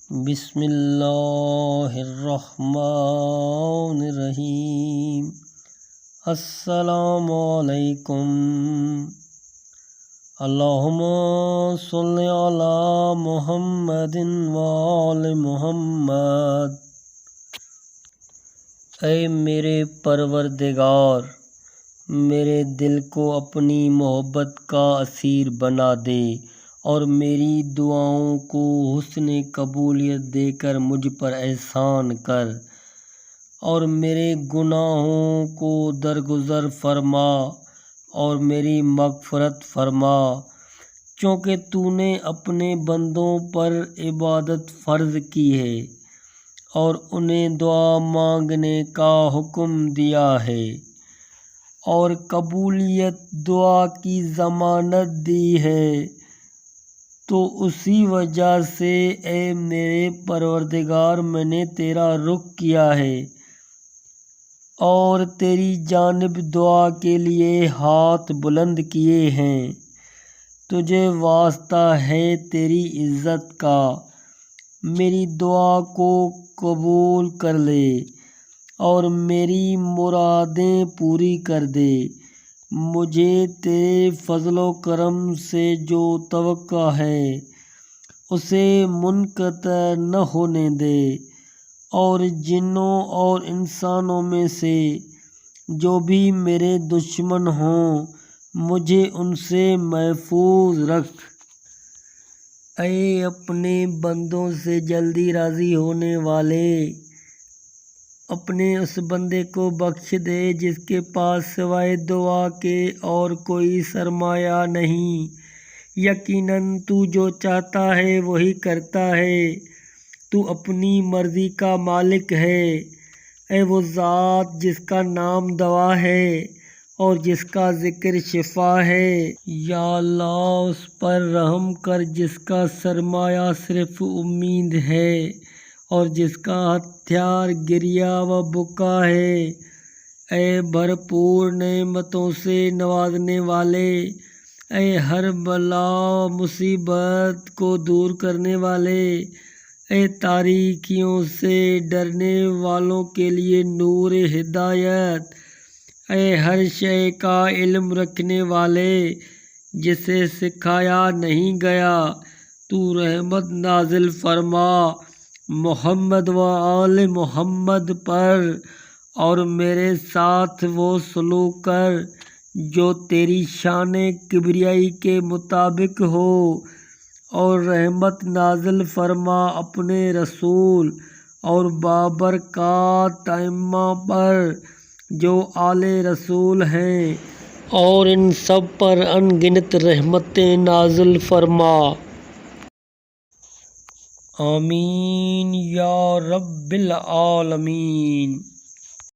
بسم اللہ الرحمن الرحیم۔ السلام علیکم۔ اللہم صلی علی محمد وآل محمد۔ اے میرے پروردگار، میرے دل کو اپنی محبت کا اسیر بنا دے اور میری دعاؤں کو حسن قبولیت دے کر مجھ پر احسان کر، اور میرے گناہوں کو درگزر فرما اور میری مغفرت فرما، چونکہ تو نے اپنے بندوں پر عبادت فرض کی ہے اور انہیں دعا مانگنے کا حکم دیا ہے اور قبولیت دعا کی ضمانت دی ہے، تو اسی وجہ سے اے میرے پروردگار میں نے تیرا رخ کیا ہے اور تیری جانب دعا کے لیے ہاتھ بلند کیے ہیں۔ تجھے واسطہ ہے تیری عزت کا، میری دعا کو قبول کر لے اور میری مرادیں پوری کر دے۔ مجھے تیرے فضل و کرم سے جو توقع ہے اسے منقطع نہ ہونے دے، اور جنوں اور انسانوں میں سے جو بھی میرے دشمن ہوں مجھے ان سے محفوظ رکھ۔ اے اپنے بندوں سے جلدی راضی ہونے والے، اپنے اس بندے کو بخش دے جس کے پاس سوائے دعا کے اور کوئی سرمایہ نہیں۔ یقیناً تو جو چاہتا ہے وہی کرتا ہے، تو اپنی مرضی کا مالک ہے۔ اے وہ ذات جس کا نام دوا ہے اور جس کا ذکر شفا ہے، یا اللہ اس پر رحم کر جس کا سرمایہ صرف امید ہے اور جس کا ہتھیار گریہ و بکا ہے۔ اے بھرپور نعمتوں سے نوازنے والے، اے ہر بلا و مصیبت کو دور کرنے والے، اے تاریکیوں سے ڈرنے والوں کے لیے نور ہدایت، اے ہر شے کا علم رکھنے والے جسے سکھایا نہیں گیا، تو رحمت نازل فرما محمد و آل محمد پر، اور میرے ساتھ وہ سلوک کر جو تیری شان کبریائی کے مطابق ہو، اور رحمت نازل فرما اپنے رسول اور بابرکات ائمہ پر جو آل رسول ہیں، اور ان سب پر ان گنت رحمتیں نازل فرما۔ آمین یا رب العالمین۔